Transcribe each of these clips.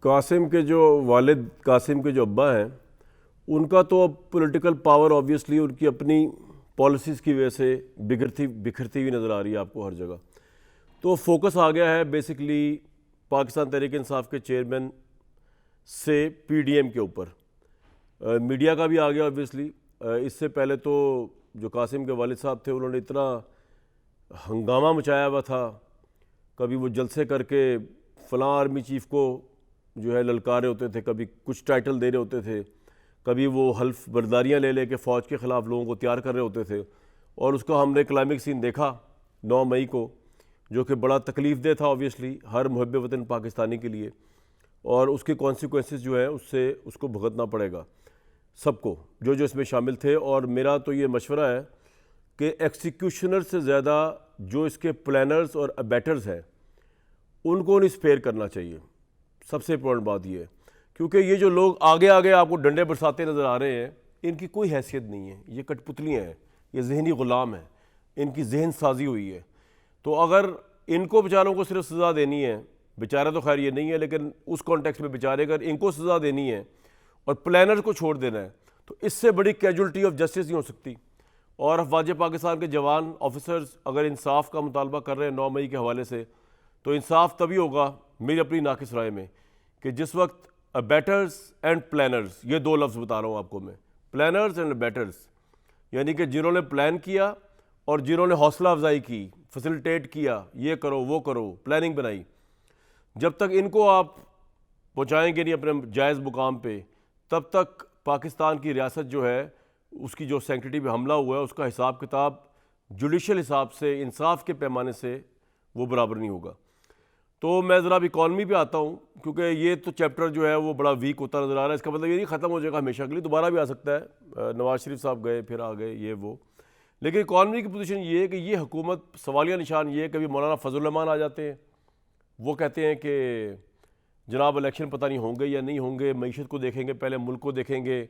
कासिम के जो वालिद, कासिम के जो अब्बा हैं, उनका तो अब पॉलिटिकल पावर ऑब्वियसली उनकी अपनी पॉलिसीज़ की वजह से बिखरती हुई नज़र आ रही है आपको हर जगह। तो फोकस आ गया है बेसिकली पाकिस्तान तहरीक इंसाफ के चेयरमैन से पीडीएम के ऊपर। मीडिया का भी आ गया ऑब्वियसली। इससे पहले तो जो कासिम के वालिद साहब थे उन्होंने इतना हंगामा मचाया हुआ था, कभी वो जलसे करके फ़लाँ आर्मी चीफ़ को जो है ललकार रहे होते थे, कभी कुछ टाइटल दे रहे होते थे, कभी वो हल्फ बर्दारियाँ ले के फ़ौज के ख़िलाफ़ लोगों को तैयार कर रहे होते थे। और उसका हमने क्लाइमेक सीन देखा 9 मई को, जो कि बड़ा तकलीफ़ दे था ऑब्वियसली हर मुहब्बे वतन पाकिस्तानी के लिए, और उसके कॉन्सिक्वेंसेस जो है उससे उसको भुगतना पड़ेगा सबको जो जो इसमें शामिल थे। और मेरा तो ये मशवरा है कि एक्सिक्यूशनर से ज़्यादा जो इसके प्लानर्स और अबैटर्स हैं उनको नहीं स्पेयर करना चाहिए। सबसे इम्पोर्टेंट बात ये है, क्योंकि ये जो लोग आगे आगे आपको डंडे बरसाते नज़र आ रहे हैं, इनकी कोई हैसियत नहीं है, ये कठपुतलियाँ हैं, ये जहनी ग़ुलाम हैं, इनकी जहन साजी हुई है। तो अगर इनको बेचारों को सिर्फ सज़ा देनी है, बेचारा तो खैर ये नहीं है, लेकिन उस कॉन्टेक्स्ट में बेचारे अगर इनको सज़ा देनी है और प्लानर को छोड़ देना है, तो इससे बड़ी कैजुअल्टी ऑफ जस्टिस नहीं हो सकती। और अफवाज पाकिस्तान के जवान ऑफिसर्स अगर इंसाफ का मुतालबा कर रहे हैं 9 मई के हवाले से, तो इंसाफ तभी होगा मेरी अपनी नाकिस राय में कि जिस वक्त अबैटर्स एंड प्लानर्स, ये 2 लफ्ज़ बता रहा हूँ आपको मैं, प्लानर्स एंड अबैटर्स, यानी कि जिन्होंने प्लान किया और जिन्होंने हौसला अफजाई की, फैसिलिटेट किया, ये करो वो करो, प्लानिंग बनाई, जब तक इनको आप पहुँचाएंगे नहीं अपने जायज़ मुकाम पे, तब तक पाकिस्तान की रियासत जो है उसकी जो सैंक्टिटी पे हमला हुआ है उसका हिसाब किताब जुडिशल हिसाब से, इंसाफ के पैमाने से वो बराबर नहीं होगा। तो मैं ज़रा अब इकॉनमी पे आता हूँ, क्योंकि ये तो चैप्टर जो है वो बड़ा वीक होता नज़र आ रहा है। इसका मतलब ये नहीं ख़त्म हो जाएगा हमेशा के लिए, दोबारा भी आ सकता है। नवाज शरीफ साहब गए फिर आ गए ये वो, लेकिन इकॉनमी की पोजीशन ये है कि ये हुकूमत, सवालिया निशान ये है, कभी मौलाना फजल रहमान आ जाते हैं, वो कहते हैं कि जनाब इलेक्शन पता नहीं होंगे या नहीं होंगे, मईशत को देखेंगे पहले, मुल्क को देखेंगे।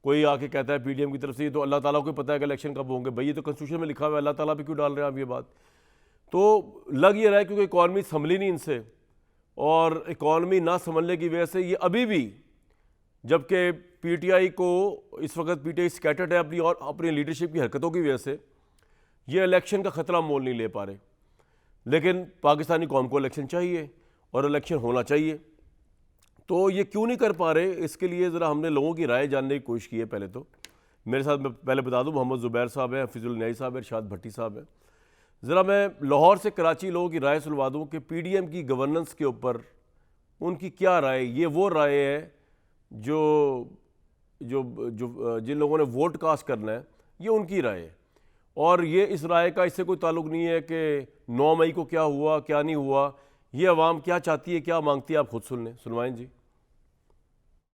कोई आके कहता है पीडीएम की तरफ से, ये तो अल्लाह ताला को पता है कि इलेक्शन कब होंगे। भाई ये तो कॉन्स्टिट्यूशन में लिखा हुआ है, अल्लाह ताला पे क्यों डाल रहे हैं आप ये बात? तो लग ये रहा है क्योंकि इकॉनमी संभली नहीं इनसे, और इकॉनमी ना संभलने की वजह से ये अभी भी, जबकि पीटीआई को इस वक्त पीटीआई स्कैटर्ड है अपनी और अपनी लीडरशिप की हरकतों की वजह से, ये इलेक्शन का ख़तरा मोल नहीं ले पा रहे। लेकिन पाकिस्तानी कौम को इलेक्शन चाहिए और इलेक्शन होना चाहिए, तो ये क्यों नहीं कर पा रहे, इसके लिए ज़रा हमने लोगों की राय जानने की कोशिश की है। पहले तो मेरे साथ, मैं पहले बता दूं, मोहम्मद ज़ुबैर साहब हैं, हफीज़ुल न्याई साहब हैं, इरशाद भट्टी साहब हैं। ज़रा मैं लाहौर से कराची लोगों की राय सुनवा दूं कि पीडीएम की गवर्नेंस के ऊपर उनकी क्या राय। ये वो राय है जो जो जो जिन लोगों ने वोट कास्ट करना है, ये उनकी राय है, और ये इस राय का इससे कोई ताल्लुक़ नहीं है कि 9 मई को क्या हुआ क्या नहीं हुआ। ये अवाम क्या चाहती है, क्या मांगती है, आप खुद सुन लें, सुनवाएं जी।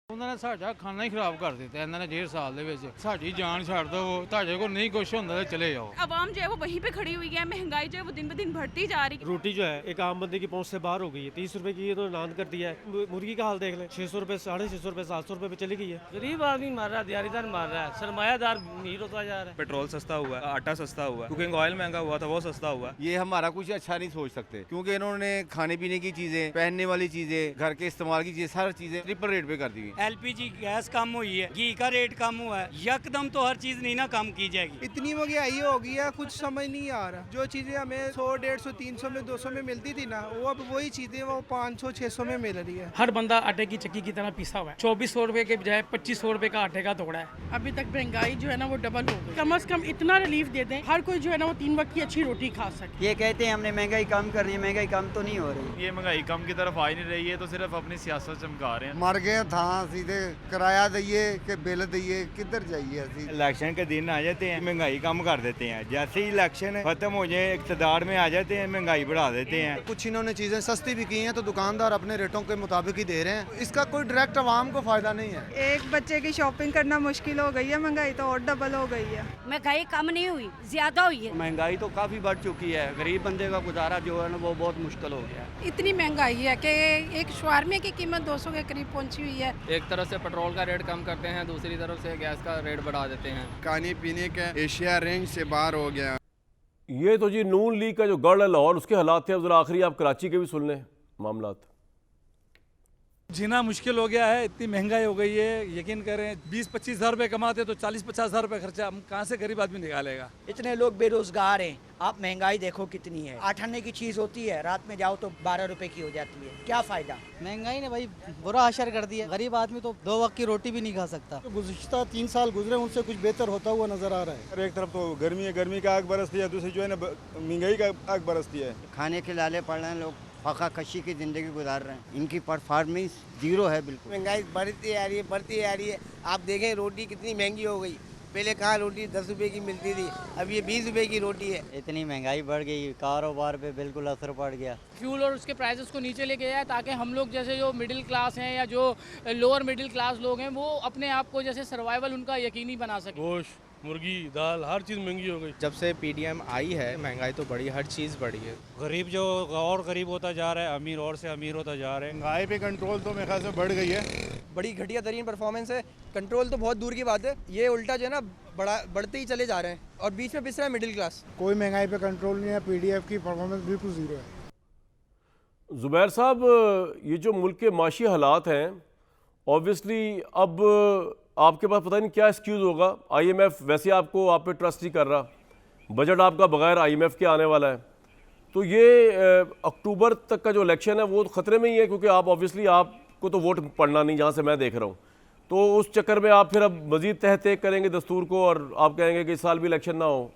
उन्होंने साडा खाना ही खराब कर दिता है इन्होंने 1.5 साल ਦੇ ਵਿੱਚ ਸਾਡੀ ਜਾਨ ਛੱਡ ਦੋ ਤੁਹਾਡੇ ਕੋਲ नहीं कुछ ਹੁੰਦਾ तो चले जाओ। आवाम जो है वो वहीं पे खड़ी हुई है, महंगाई जो है वो दिन ब दिन बढ़ती जा रही है। रोटी जो है एक आम बंदे की पहुंच से बाहर हो गई है, 30 रुपए की ये तो ऐलान कर दिया है। मुर्गी का हाल देख ले, 600 रुपए, 650 रुपए, 700 रुपए पे चली गई है। गरीब आदमी मर रहा है, दिहाड़ीदार मर रहा है, सरमायादार अमीर होता जा रहा है। पेट्रोल सस्ता हुआ है, आटा सस्ता हुआ है, कुकिंग ऑयल महंगा हुआ था वो सस्ता हुआ है। ये हमारा कुछ अच्छा नहीं सोच सकते, क्योंकि इन्होंने खाने पीने की चीजें, पहनने वाली चीजें, घर के इस्तेमाल की चीजें, सारी चीजें ट्रिपल रेट पे कर दी। एलपीजी गैस कम हुई है, घी का रेट कम हुआ है, यकदम तो हर चीज नहीं ना कम की जाएगी। इतनी महंगाई हो गई है, कुछ समझ नहीं आ रहा। जो चीजें हमें 100, 150, 300 में, 200 में मिलती थी ना, वो अब वही चीजें वो 500, 600 में मिल रही है। हर बंदा आटे की चक्की की तरह पिसा हुआ है। 2400 रुपए के बजाय 2500 रुपए का आटे का टुकड़ा है। अभी तक महंगाई जो है ना वो डबल हो गई। कम से कम इतना रिलीफ दे दें, हर कोई जो है ना वो 3 वक्त की अच्छी रोटी खा सके। ये कहते हैं हमने महंगाई कम कर रही है, महंगाई कम तो नहीं हो रही। ये महंगाई कम की तरफ आ ही नहीं रही है, तो सिर्फ अपनी सियासत चमका रहे हैं। मर गए था सीधे किराया दइए कि बिल दइए, किधर जाइए असी। इलेक्शन के दिन आ जाते हैं, महंगाई कम कर देते हैं, जैसे ही इलेक्शन खत्म हो जाए इक़्तिदार में आ जाते हैं, महंगाई बढ़ा देते हैं। कुछ इन्होंने चीजें सस्ती भी की हैं तो दुकानदार अपने रेटों के मुताबिक ही दे रहे हैं, इसका कोई डायरेक्ट आवाम को फायदा नहीं है। एक बच्चे की शॉपिंग करना मुश्किल हो गई है, महंगाई तो और डबल हो गई है। महंगाई कम नहीं हुई, ज्यादा हुई है। महंगाई तो काफी बढ़ चुकी है, गरीब बंदे का गुजारा जो है ना वो बहुत मुश्किल हो गया। इतनी महंगाई है कि एक शवारमे की कीमत 200 के करीब पहुंची हुई है। एक तरफ से पेट्रोल का रेट कम करते हैं, दूसरी तरफ से गैस का रेट बढ़ा देते हैं। खाने पीने का एशिया रेंज से बाहर हो गया। ये तो जी नून लीग का जो गढ़ है लाहौर, उसके हालात थे। अब जरा आखिरी आप कराची के भी सुन लें मामलात। जीना मुश्किल हो गया है, इतनी महंगाई हो गई है। यकीन करें 20-25 हज़ार रुपये कमाते तो 40-50 हज़ार रुपये खर्चा हम कहाँ से गरीब आदमी निकालेगा। इतने लोग बेरोजगार हैं, आप महंगाई देखो कितनी है। 8 आने की चीज़ होती है, रात में जाओ तो 12 रुपए की हो जाती है, क्या फ़ायदा। महंगाई ने भाई बुरा असर कर दिया, गरीब आदमी तो 2 वक्त की रोटी भी नहीं खा सकता। गुज़िश्ता 3 साल गुजरे, उनसे कुछ बेहतर होता हुआ नजर आ रहा है। एक तरफ तो गर्मी है, गर्मी का आग बरसती है, दूसरी जो है ना महंगाई का आग बरसती है। खाने के लाले पड़ रहे हैं लोग, फाका कशी की ज़िंदगी गुजार रहे हैं। इनकी परफॉर्मेंस जीरो है बिल्कुल। महंगाई बढ़ती आ रही है, बढ़ती आ रही है। आप देखें रोटी कितनी महंगी हो गई। पहले कहाँ रोटी 10 रुपए की मिलती थी, अब ये 20 रुपए की रोटी है। इतनी महंगाई बढ़ गई, कारोबार पे बिल्कुल असर पड़ गया। फ्यूल और उसके प्राइसेस को नीचे लेके आए ताकि हम लोग जैसे जो मिडिल क्लास हैं या जो लोअर मिडिल क्लास लोग हैं वो अपने आप को जैसे सर्वाइवल उनका यकीनी बना सके। गोश्त, मुर्गी, दाल, हर चीज़ महंगी हो गई। जब से पीडीएम आई है महंगाई तो बढ़ी, हर चीज़ बढ़ी है। गरीब जो और गरीब होता जा रहा है, अमीर और से अमीर होता जा रहा है। महंगाई पे कंट्रोल तो मेरे ख्याल से बढ़ गई है। बड़ी घटिया तरीन परफॉर्मेंस है, कंट्रोल तो बहुत दूर की बात है। ये उल्टा जो है ना बढ़ते ही चले जा रहे हैं और बीच में पिस रहा है मिडिल क्लास। कोई महंगाई पे कंट्रोल नहीं है, पीडीएफ की परफॉर्मेंस बिल्कुल जीरो है। ज़ुबैर साहब, ये जो मुल्क के माशी हालात हैं, ऑब्वियसली अब आपके पास पता नहीं क्या एक्सक्यूज़ होगा। आईएमएफ वैसे आपको आप पे ट्रस्ट नहीं कर रहा, बजट आपका बगैर आईएमएफ के आने वाला है, तो ये अक्टूबर तक का जो इलेक्शन है वो ख़तरे में ही है, क्योंकि आप ऑब्वियसली आपको तो वोट पड़ना नहीं, जहाँ से मैं देख रहा हूँ। तो उस चक्कर में आप फिर अब मज़ीद तहत करेंगे दस्तूर को और आप कहेंगे कि इस साल भी इलेक्शन ना हो।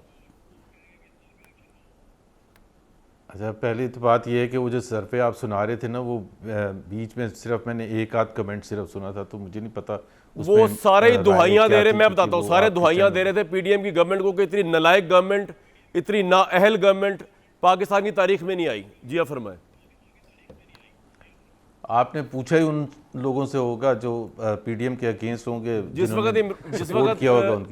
अच्छा, पहली तो बात यह है कि वो जो सरफे आप सुना रहे थे ना, वो बीच में सिर्फ मैंने एक आध कमेंट सिर्फ सुना था, तो मुझे नहीं पता वो सारे ही दुहाइयाँ दे रहे, मैं बताता हूँ, सारे दुहाइयाँ दे रहे थे पीडीएम की गवर्नमेंट को कि इतनी नालायक गवर्नमेंट, इतनी नाअहल गवर्नमेंट पाकिस्तान की तारीख में नहीं आई। जी आप फरमाएं। आपने पूछा ही उन लोगों से होगा जो पीडीएम के अगेंस्ट होंगे, जिस वक्त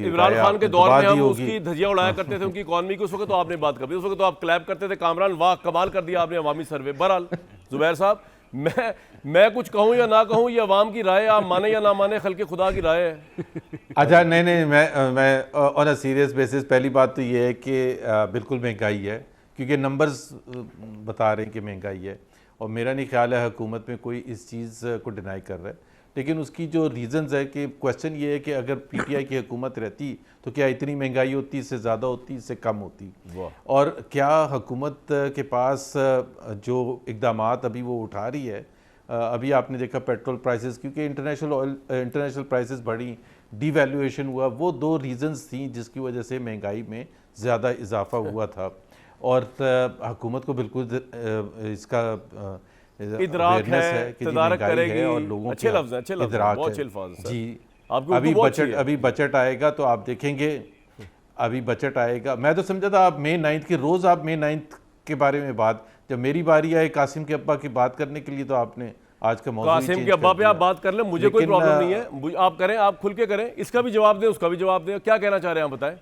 इमरान खान के दौर में हम उसकी धज्जियां उड़ाया करते थे उनकी इकॉनमी की, उस वक्त तो आपने बात कर दी, उस वक्त तो आप क्लैप करते थे, कामरान वाह कमाल कर दिया आपने अवामी सर्वे। बहरहाल ज़ुबैर साहब, मैं कुछ कहूँ या ना कहूँ, ये अवाम की राय, आप माने या ना माने, खल्के खुदा की राय है। अच्छा, नहीं, मैं ऑन अ सीरियस बेसिस, पहली बात तो ये है कि बिल्कुल महंगाई है, क्योंकि नंबर्स बता रहे हैं कि महंगाई है, और मेरा नहीं ख्याल है हुकूमत में कोई इस चीज़ को डिनाई कर रहा है। लेकिन उसकी जो रीज़न्स है कि क्वेश्चन ये है कि अगर पीटीआई की हुकूमत रहती तो क्या इतनी महंगाई होती, इससे ज़्यादा होती, इससे कम होती, और क्या हुकूमत के पास जो इक़दामात अभी वो उठा रही है, अभी आपने देखा पेट्रोल प्राइसेस, क्योंकि इंटरनेशनल प्राइसेस बढ़ी, डीवैल्यूएशन हुआ, वो 2 रीज़न्स थी जिसकी वजह से महंगाई में ज़्यादा इजाफा हुआ था। और हुकूमत को बिल्कुल इसका इदराक है कि तदारक करेगी, और लोगों अच्छे लफ्ज़ हैं, अच्छे लफ्ज़ हैं, बहुत अच्छे अल्फाज हैं जी। अभी बजट आएगा तो आप देखेंगे, अभी बजट आएगा। मैं तो समझा था आप May 9 के रोज़ आप May 9 के बारे में बात, जब मेरी बारी आई कासिम के अब्बा की बात करने के लिए, तो आपने आज का मौजूद कासिम के अब्बा पे आप बात कर लें, मुझे कोई प्रॉब्लम नहीं है, आप करें, आप खुल के करें, इसका भी जवाब दें, उसका भी जवाब दें, क्या कहना चाह रहे हैं आप बताएं,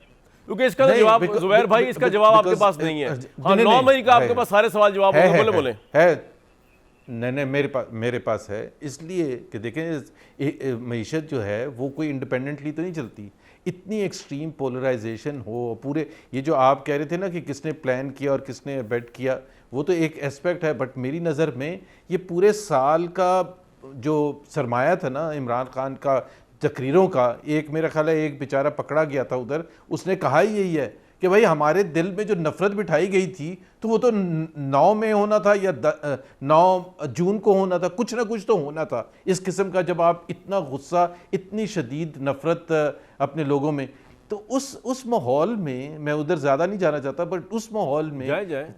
क्योंकि इसका तो जवाब ज़ुबैर भाई, इसका जवाब आपके पास नहीं है। हाँ, 9 मई का आपके पास सारे सवाल जवाब बोले है। नहीं, मेरे पास है, इसलिए कि देखें मईशत जो है वो कोई इंडिपेंडेंटली तो नहीं चलती। इतनी एक्सट्रीम पोलराइजेशन हो, पूरे ये जो आप कह रहे थे ना कि किसने प्लान किया और किसने बेट किया, वो तो एक एस्पेक्ट है, बट मेरी नज़र में ये पूरे साल का जो सरमाया था ना इमरान खान का तकरीरों का, एक मेरा ख्याल है एक बेचारा पकड़ा गया था उधर, उसने कहा ही यही है कि भाई हमारे दिल में जो नफ़रत बिठाई गई थी तो वो तो 9 में होना था या 9 जून को होना था, कुछ ना कुछ तो होना था इस किस्म का। जब आप इतना गुस्सा, इतनी शदीद नफ़रत अपने लोगों में, तो उस माहौल में, मैं उधर ज़्यादा नहीं जाना चाहता, बट उस माहौल में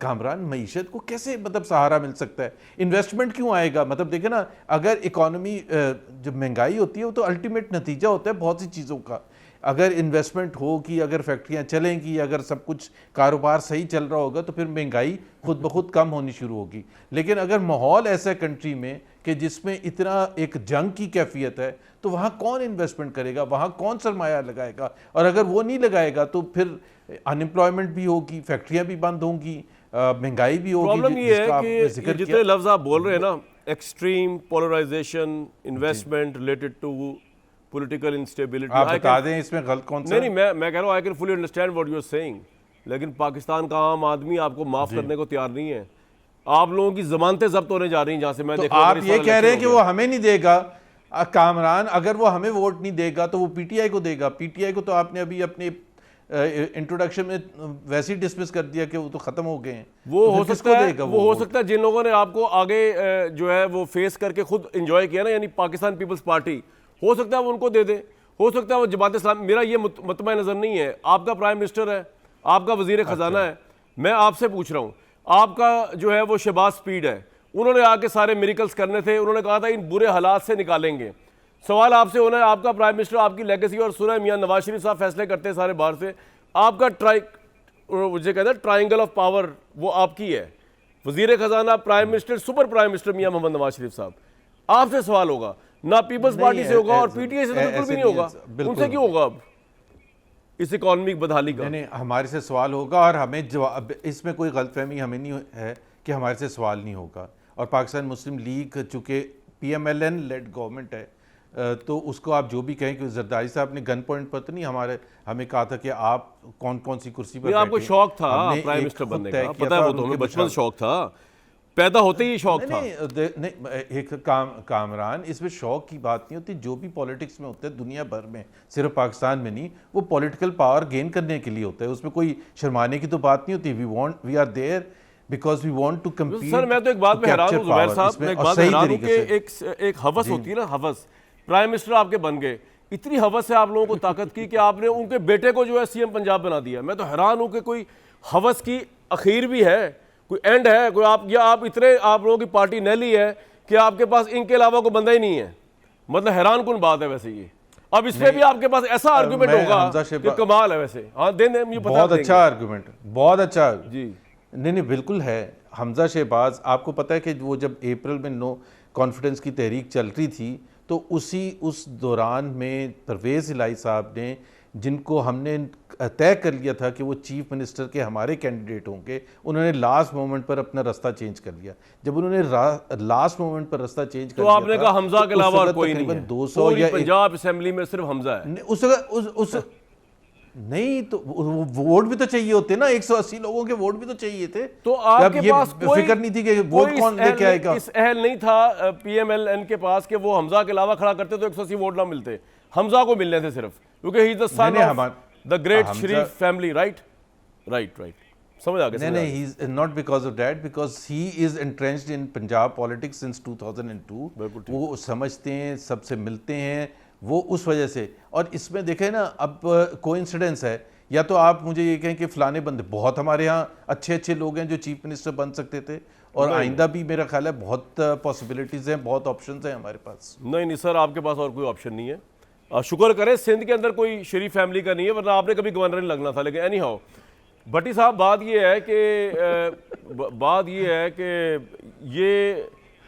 कामरान मईशत को कैसे मतलब सहारा मिल सकता है? इन्वेस्टमेंट क्यों आएगा? मतलब देखे ना, अगर इकॉनमी जब महंगाई होती है वो तो अल्टीमेट नतीजा होता है बहुत सी चीज़ों का। अगर इन्वेस्टमेंट होगी, अगर फैक्ट्रियाँ चलेंगी, अगर सब कुछ कारोबार सही चल रहा होगा, तो फिर महंगाई खुद ब खुद कम होनी शुरू होगी। लेकिन अगर माहौल ऐसा है कंट्री में कि जिसमें इतना एक जंग की कैफियत है, तो वहाँ कौन इन्वेस्टमेंट करेगा, वहाँ कौन सरमाया लगाएगा? और अगर वो नहीं लगाएगा तो फिर अनएम्प्लॉयमेंट भी होगी, फैक्ट्रियाँ भी बंद होंगी, महंगाई भी होगी। प्रॉब्लम ये है कि जितने लफ्ज़ आप बोल रहे हैं ना, extreme polarization, investment related to political instability, आप बता दें इसमें गलत कौन सा? नहीं, मैं कह रहा हूँ I can fully understand what you are saying, लेकिन पाकिस्तान का आम आदमी आपको माफ़ करने को तैयार नहीं है। आप लोगों की जमानतें जब्त होने जा रही हैं जहां से मैं तो देख रहा हूं। आप अगर इस ये बार कह रहे हैं इलेक्शन कि हो वो गया। हमें नहीं देगा कामरान, अगर वो हमें वोट नहीं देगा तो वो पीटीआई को देगा। पीटीआई को तो आपने अभी अपने इंट्रोडक्शन में वैसे ही डिसमिस कर दिया कि वो तो खत्म हो गए हैं। वो तो हो फिर सकता किसको है, देगा वो हो वोट? सकता है जिन लोगों ने आपको आगे जो है वो फेस करके खुद एंजॉय किया ना, यानी पाकिस्तान पीपल्स पार्टी, हो सकता है वो उनको दे दे, हो सकता है वो जमात इस्लाम। मेरा ये मतमा नज़र नहीं है। आपका प्राइम मिनिस्टर है, आपका वजीर खजाना है, मैं आपसे पूछ रहा हूँ, आपका जो है वो शहबाज स्पीड है, उन्होंने आके सारे मिरेकल्स करने थे, उन्होंने कहा था इन बुरे हालात से निकालेंगे। सवाल आपसे होना है, आपका प्राइम मिनिस्टर, आपकी लेगेसी, और सुना मियाँ नवाज शरीफ साहब फैसले करते हैं सारे बाहर से, आपका मुझे कहता है ट्राइंगल ऑफ पावर वो आपकी है, वजीर खजाना, prime minister, super prime minister मियाँ मोहम्मद नवाज शरीफ साहब। आपसे सवाल होगा ना, पीपल्स पार्टी से होगा और पीटीआई से तो बिल्कुल भी नहीं होगा। उनसे क्यों होगा अब इस इकोनॉमिक बदहाली का? नहीं, हमारे से सवाल होगा और हमें जवाब, इसमें कोई गलतफहमी हमें नहीं है कि हमारे से सवाल नहीं होगा। और पाकिस्तान मुस्लिम लीग चूँकि PMLN लेड गवर्नमेंट है, तो उसको आप जो भी कहें कि जरदारी साहब ने गन पॉइंट पर तो नहीं हमें कहा था कि आप कौन कौन सी कुर्सी पर आपको बैठे। शौक था हमने प्राइम एक मिनिस्टर खुद बनने तय का, किया पता है था वो तो, हमें उनके बचपन से बचाव। शौक था, पैदा होते ही शौक था। नहीं, एक कामरान, इसमें शौक की बात नहीं होती। जो भी पॉलिटिक्स में होता है दुनिया भर में, सिर्फ पाकिस्तान में नहीं, वो पॉलिटिकल पावर गेन करने के लिए होता है, उसमें कोई शर्माने की तो बात नहीं होती। We are there because we want to compete. Sir मैं तो एक बात में हैरान हूँ जुबैर साहब, मैं एक बात में हैरान हूँ कि एक हवस होती है ना, हवस। प्राइम मिनिस्टर आपके बन गए, इतनी हवस है आप लोगों को ताकत की कि आपने उनके बेटे को जो है CM पंजाब बना दिया। मैं तो हैरान हूँ कि कोई हवस की आखिर भी है, कोई एंड है, कोई आप इतने आप लोगों की पार्टी नैली है कि आपके पास इनके अलावा कोई बंदा ही नहीं है। मतलब हैरान कुन बात है वैसे ये। अब इसमें भी आपके पास ऐसा आर्गुमेंट होगा कि कमाल है वैसे। हाँ दें मुझे पता, बहुत अच्छा आर्गुमेंट, बहुत अच्छा जी। नहीं बिल्कुल है। हमजा शहबाज, आपको पता है कि वो जब अप्रैल में नो कॉन्फिडेंस की तहरीक चल रही थी, तो उस दौरान में परवेज़ इलाही साहब ने, जिनको हमने तय कर लिया था कि वो चीफ मिनिस्टर के हमारे कैंडिडेट होंगे, उन्होंने लास्ट मोमेंट पर अपना रास्ता चेंज कर लिया। जब उन्होंने लास्ट मोमेंट पर रास्ता चेंज कर तो लिया आपने कहा हमजा के अलावा और कोई नहीं है, 200 या पंजाब असेंबली में सिर्फ हमजा है। उस नहीं तो वोट भी तो चाहिए होते ना, 180 लोगों के वोट भी तो चाहिए थे। तो आपके पास कोई फिक्र नहीं थी कि वोट कौन लेके आएगा। इस अहल नहीं था PMLN के पास कि वो हमजा के अलावा खड़ा करते तो 180 वोट ना मिलते। हमजा को मिलने थे सिर्फ, क्योंकि he is the son of the great Sharif family. Right समझ आ गया। नहीं, he is not because of that, because he is entrenched in Punjab politics since 2002। वो समझते हैं, सबसे मिलते हैं, वो उस वजह से। और इसमें देखें ना, अब कोइंसिडेंस है, या तो आप मुझे ये कहें कि फलाने बंदे, बहुत हमारे यहाँ अच्छे लोग हैं जो चीफ मिनिस्टर बन सकते थे, और आइंदा भी मेरा ख्याल है बहुत पॉसिबिलिटीज़ हैं, बहुत ऑप्शंस हैं हमारे पास। नहीं सर, आपके पास और कोई ऑप्शन नहीं है। शुक्र करें सिंध के अंदर कोई शरीफ फैमिली का नहीं है, वरना आपने कभी गवर्नर नहीं लगना था। लेकिन एनी हाउ भट्टी साहब, बात ये है कि ये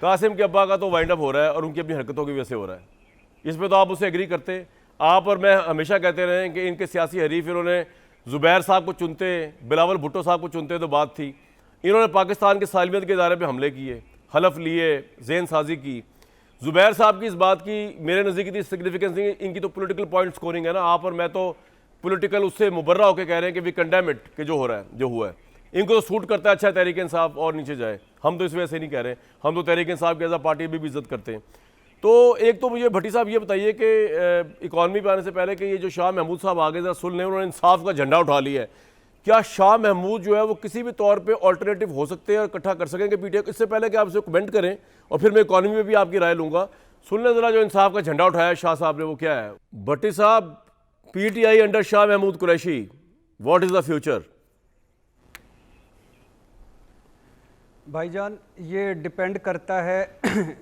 कासिम के अब्बा का तो वाइंड अप हो रहा है और उनकी अपनी हरकतों की वजह से हो रहा है। इसमें तो आप उससे एग्री करते हैं। आप और मैं हमेशा कहते रहे हैं कि इनके सियासी हरीफ, इन्होंने ज़ुबैर साहब को चुनते, बिलावल भुट्टो साहब को चुनते तो बात थी, इन्होंने पाकिस्तान के सालमियत के इदारे पे हमले किए, हलफ लिए, जहन साजी की। ज़ुबैर साहब की इस बात की मेरे नज़दीक इतनी सिग्निफिकेंस नहीं, इनकी तो पॉलिटिकल पॉइंट स्कोरिंग है ना। आप और मैं तो पॉलिटिकल उससे मुबर्रा होकर कह रहे हैं कि वी कंडेम इट, कि जो हो रहा है, जो हुआ है, इनको तो सूट करता है। अच्छा तहरीक इंसाफ और नीचे जाए, हम तो इस वजह से नहीं कह रहे, हम तो तहरीक इंसाफ की एज अ पार्टी भी इज्जत करते हैं। तो एक तो मुझे भट्टी साहब ये बताइए कि इकॉनमी पे आने से पहले कि ये जो शाह महमूद साहब आगे ज़रा सुन लें, उन्होंने इंसाफ का झंडा उठा लिया है। क्या शाह महमूद जो है वो किसी भी तौर पे ऑल्टरनेटिव हो सकते हैं और इकट्ठा कर सकेंगे पीटीआई? इससे पहले कि आप इसे कमेंट करें और फिर मैं इकॉनमी में भी आपकी राय लूँगा, सुन लें ज़रा जो इंसाफ का झंडा उठाया शाह साहब ने, वो क्या है? Bhatti sahab, PTI under Shah Mahmood Qureshi, what is the future? भाईजान, ये डिपेंड करता है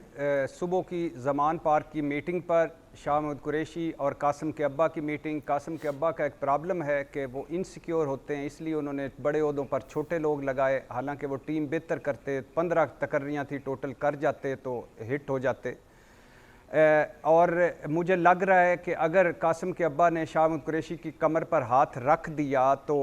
सुबह की ज़मान पार्क की मीटिंग पर, शाह महमूद कुरैशी और कासिम के अब्बा की मीटिंग। कासिम के अब्बा का एक प्रॉब्लम है कि वो इनसिक्योर होते हैं, इसलिए उन्होंने बड़े ओहदों पर छोटे लोग लगाए। हालांकि वो टीम बेहतर करते, 15 तकर्रियाँ थी टोटल, कर जाते तो हिट हो जाते। और मुझे लग रहा है कि अगर कासिम के अब्बा ने शाह महमूद कुरैशी की कमर पर हाथ रख दिया तो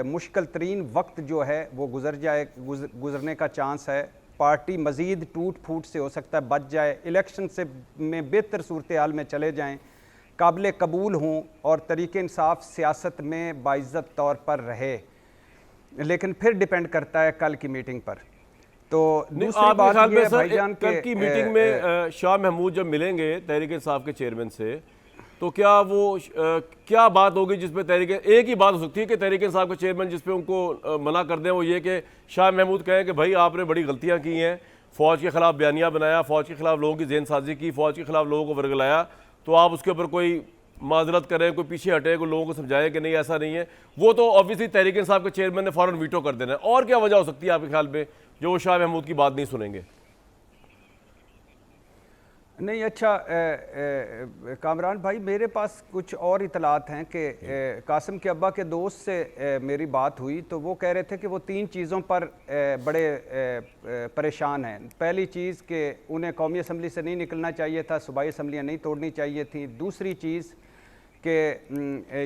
मुश्किल तरीन वक्त जो है वो गुजरने का चांस है। पार्टी मज़ीद टूट फूट से हो सकता है बच जाए, इलेक्शन से में बेहतर सूरत हाल में चले जाएं, काबिल कबूल हों और तरीक़े इंसाफ सियासत में बाइज़्ज़त तौर पर रहे। लेकिन फिर डिपेंड करता है कल की मीटिंग पर। तो दूसरी आपके बात ख्याल ये में है सर भाईजान कल की मीटिंग में शाह महमूद जब मिलेंगे तहरीक इंसाफ के चेयरमैन से, तो क्या वो क्या बात होगी जिसपे तहरीक, एक ही बात हो सकती है कि तहरीक इंसाफ के चेयरमैन जिसपे उनको मना कर दें, वो ये कि शाह महमूद कहें कि भाई आपने बड़ी गलतियां की हैं, फ़ौज के ख़िलाफ़ बयानिया बनाया, फ़ौज के ख़िलाफ़ लोगों की जेन साजी की, फ़ौज के ख़िलाफ़ लोगों को वर्गलाया, तो आप उसके ऊपर कोई माजरत करें, कोई पीछे हटे, कोई लोगों को समझाएं कि नहीं ऐसा नहीं है। वो तो ऑब्वियसली तहरीक इंसाफ के चेयरमैन ने फ़ौरन वीटो कर देना है। और क्या वजह हो सकती है आपके ख्याल में जो वो शाह महमूद की बात नहीं सुनेंगे? नहीं, अच्छा कामरान भाई, मेरे पास कुछ और इतलात हैं कि कासिम के अब्बा के दोस्त से मेरी बात हुई तो वो कह रहे थे कि वो 3 चीज़ों पर बड़े परेशान हैं। पहली चीज़ कि उन्हें कौमी असम्बली से नहीं निकलना चाहिए था, सूबाई असम्बलियाँ नहीं तोड़नी चाहिए थी। दूसरी चीज़ कि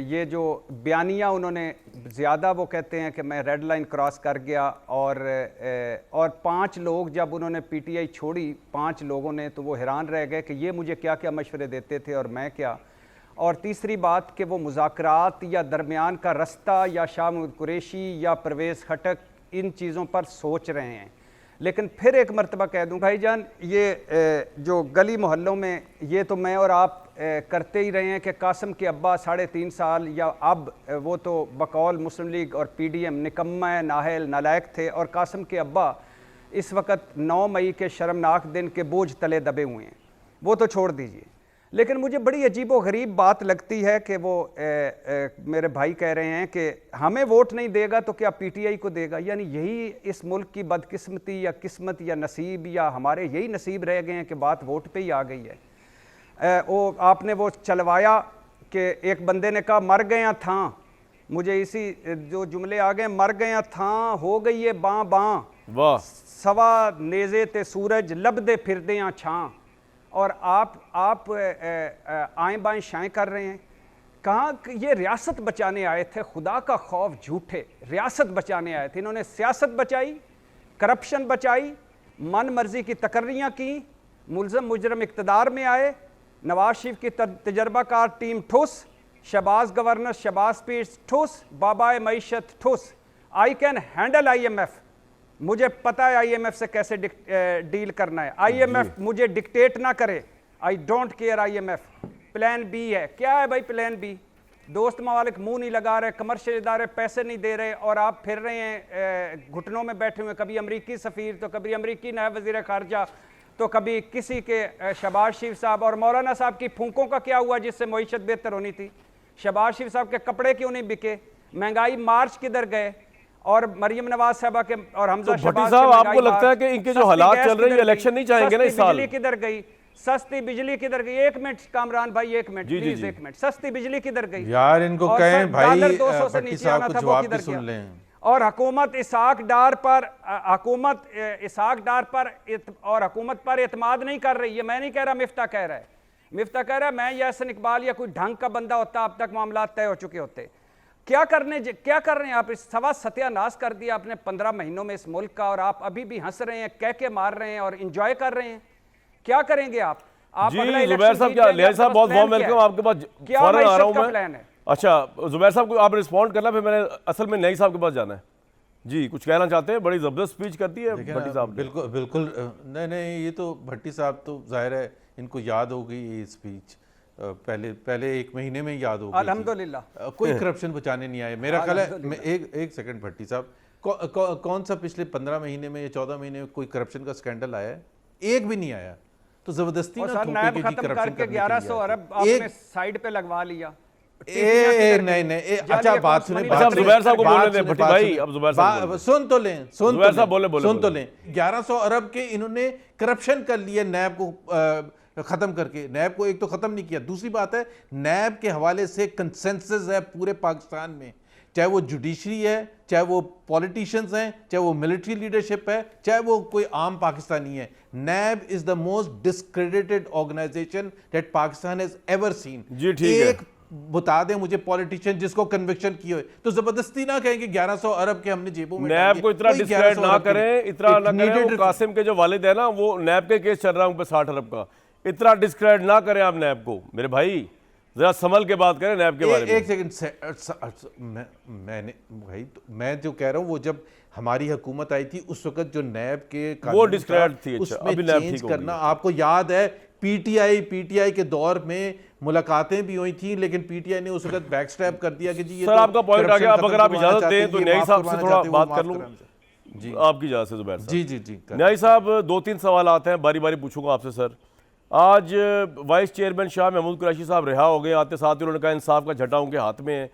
ये जो बयानिया उन्होंने ज़्यादा, वो कहते हैं कि मैं रेड लाइन क्रॉस कर गया, और 5 लोग जब उन्होंने पीटीआई छोड़ी, 5 लोगों ने, तो वो हैरान रह गए कि ये मुझे क्या क्या मशवरे देते थे और मैं क्या। और तीसरी बात कि वो मुज़ाकरात या दरमियान का रास्ता या शाह महमूद कुरैशी या परवेज़ खटक इन चीज़ों पर सोच रहे हैं। लेकिन फिर एक मरतबा कह दूँ भाईजान, ये जो गली मोहल्लों में ये तो मैं और आप करते ही रहे हैं कि कासिम के अब्बा 3.5 साल या अब वो तो बकौल मुस्लिम लीग और पीडीएम निकम्मा नाहल नालायक थे, और कासिम के अब्बा इस वक्त 9 मई के शर्मनाक दिन के बोझ तले दबे हुए हैं, वो तो छोड़ दीजिए। लेकिन मुझे बड़ी अजीब व गरीब बात लगती है कि वो मेरे भाई कह रहे हैं कि हमें वोट नहीं देगा तो क्या पीटीआई को देगा। यानी यही इस मुल्क की बदकिस्मती या किस्मत या नसीब, या हमारे यही नसीब रह गए हैं कि बात वोट पे ही आ गई है। वो आपने वो चलवाया कि एक बंदे ने कहा मर गया था, मुझे इसी जो जुमले आ गए, मर गया था हो गई है बाँ बाँ, वाह, सवा नेज़े ते सूरज लबदे फिरदे हैं छाँ, और आप आए बाएँ शाएँ कर रहे हैं। कहाँ ये रियासत बचाने आए थे, खुदा का खौफ झूठे, रियासत बचाने आए थे। इन्होंने सियासत बचाई, करप्शन बचाई, मन मर्जी की तकर्रियाँ की, मुलज़म मुजरम इक़्तिदार में आए, नवाज शरीफ की तजर्बाकार टीम ठुस, शहबाज गवर्नर शहबाज पीर्स ठुस, बाबाए मईशत ठुस। आई कैन हैंडल IMF, मुझे पता है IMF से कैसे डील करना है। IMF मुझे डिक्टेट ना करे, I don't care IMF। Plan B है, क्या है भाई प्लान बी? दोस्त ममालिक मुंह नहीं लगा रहे, कमर्शियल इदारे पैसे नहीं दे रहे, और आप फिर रहे हैं घुटनों में बैठे हुए, कभी अमरीकी सफ़ीर तो कभी अमरीकी नायब वज़ीर ख़ारजा तो कभी किसी के शहबाज शरीफ साहब। और मौलाना साहब की फूंकों का क्या हुआ जिससे मईशत बेहतर होनी थी? शहबाज शरीफ साहब के कपड़े क्यों नहीं बिके? महंगाई मार्च किधर गए? और मरियम नवाज साहबा के और हमजा भट्टी साहब, आपको लगता है कि इनके जो हालात चल रहे हैं, इलेक्शन नहीं चाहेंगे ना इस साल? बिजली किधर गई? सस्ती बिजली किधर गई? 1 मिनट कामरान भाई, 1 मिनट प्लीज, 1 मिनट। सस्ती बिजली किधर गई यार? इनको कहें भाई $200 से नीचे आना था, वो किधर गया? और हुकूमत इसहाक डार पर और हुकूमत पर एतमाद नहीं कर रही है। मैं नहीं कह रहा, मिफ्ता कह रहा है, मिफ्ता कह रहा है मैं यासिन इकबाल या कोई ढंग का बंदा होता अब तक मामला तय हो चुके होते। क्या कर रहे हैं आप? इस सवा सत्यानाश कर दिया आपने 15 महीनों में इस मुल्क का, और आप अभी भी हंस रहे हैं, कह के मार रहे हैं और इंजॉय कर रहे हैं। क्या करेंगे आप? जी जुबैर साहब, क्या लिहाज साहब बहुत बहुत वेलकम आपके पास, फौरन आ रहा हूं मैं। प्लान है? अच्छा जुबैर साहब को आप रिस्पॉन्ड करना, फिर मैंने असल में नई साहब के पास जाना है। जी कुछ कहना चाहते हैं? बड़ी ज़बरदस्त स्पीच करती है भट्टी साहब। बिल्कुल बिल्कुल, नहीं ये तो भट्टी साहब तो जाहिर है इनको याद हो गई ये स्पीच, पहले 1 महीने में याद हो गई। अल्हम्दुलिल्लाह कोई करप्शन बचाने नहीं आए मेरा ख्याल है। एक सेकंड भट्टी साहब, कौन सा पिछले 15 महीने में या 14 महीने में कोई करप्शन का स्कैंडल आया है? एक भी नहीं आया। तो जबरदस्ती ना थोपे के जी करप्शन करके 1100 अरब आपने साइड पे लगवा लिया। नहीं अच्छा बात सुने, जुबैर साहब को बोलने दें भट्टी भाई, अब जुबैर साहब सुन तो लें, जुबैर साहब बोले 1100 अरब के इन्होंने करप्शन कर लिया नैब को खत्म करके। नैब को एक तो खत्म नहीं किया, दूसरी बात है नैब के हवाले से कंसेंसस है पूरे पाकिस्तान में, चाहे वो जुडिशरी है, चाहे वो पॉलिटिशियंस हैं, चाहे वो मिलिट्री लीडरशिप है, चाहे वो कोई आम पाकिस्तानी है। NAB is the most discredited organisation that Pakistan has ever seen. जी ठीक है, बता दें मुझे पॉलिटिशियन जिसको कन्विक्शन की हो, तो जबरदस्ती ना कहें कि 1100 अरब के हमने जेबों में। नैब को इतना डिस्क्रेडिट ना करें, इतना ना करें। कासिम के जो वालिद है ना, वो नैब के केस चल रहा है उन पे 60 अरब का, इतना डिस्क्रेडिट ना करें आप नैब को मेरे भाई। जरा संभल के बात करें नैब के बारे में। एक सेकंड, मैंने भाई मैं जो कह रहा हूँ वो जब हमारी हुकूमत आई थी उस वक्त जो नैब के वो डिस्क्रेडिट थी, अच्छा, उसमें अभी नैब चेंज ठीक हो करना, गई। आपको याद है पीटीआई के दौर में मुलाकातें भी हुई थी, लेकिन पीटीआई ने उस वक्त बैकस्टैप कर दिया कि जी ये सर तो आपका पॉइंट आ गया। अब अगर आप करवाना इजाजत चाहते दें हैं, तो ये न्यायी माफ साहब से करवाना थोड़ा चाहते हैं, वो बात माफ कर लूँ कराना। जी आपकी इजाजत से जुबैर साहब। जी न्यायी साहब 2-3 सवाल आते हैं, बारी बारी पूछूंगा आपसे। सर आज वाइस चेयरमैन शाह महमूद कुरैशी साहब रिहा हो गए, आते साथ ही उन्होंने कहा इंसाफ का झंडा उनके हाथ में है।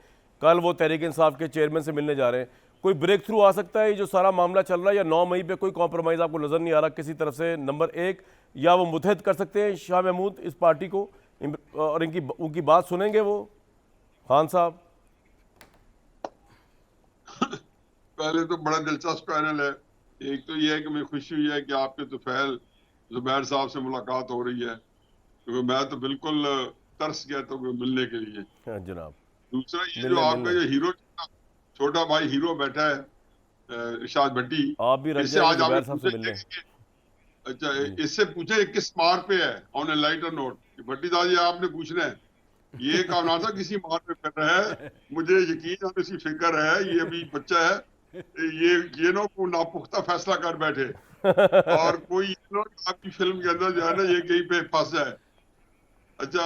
कल वो तहरीक इंसाफ के चेयरमैन से मिलने जा रहे हैं। कोई ब्रेक थ्रू आ सकता है ये जो सारा मामला चल रहा है, या 9 मई पे कोई कॉम्प्रोमाइज़ आपको नज़र नहीं आ रहा किसी तरफ से? नंबर 1, या वो मुतहद कर सकते हैं शाह महमूद इस पार्टी को और उनकी बात सुनेंगे वो खान साहब? पहले तो बड़ा दिलचस्प पैनल है। एक तो ये है कि मुझे खुशी हुई है कि आपके तुफैल जुबैर साहब से मुलाकात हो रही है, क्योंकि मैं तो बिल्कुल तरस गया था मिलने के लिए। हाँ जनाब। दूसरा ये जो आपका जो हीरो छोटा भाई हीरो बैठा है इरशाद भट्टी, आप भी इससे आज आपने अच्छा इससे पूछे किस मार पे है ऑन ए लाइटर नोट। भट्टी साहब ये आपने पूछना है, ये कहा था किसी मार पे कर रहा है, मुझे यकीन है इसकी फिक्र है, ये अभी बच्चा है, ये नो को नापुख्ता फैसला कर बैठे और कोई आपकी फिल्म के अंदर जो है ना ये कहीं पे फंस जाए। अच्छा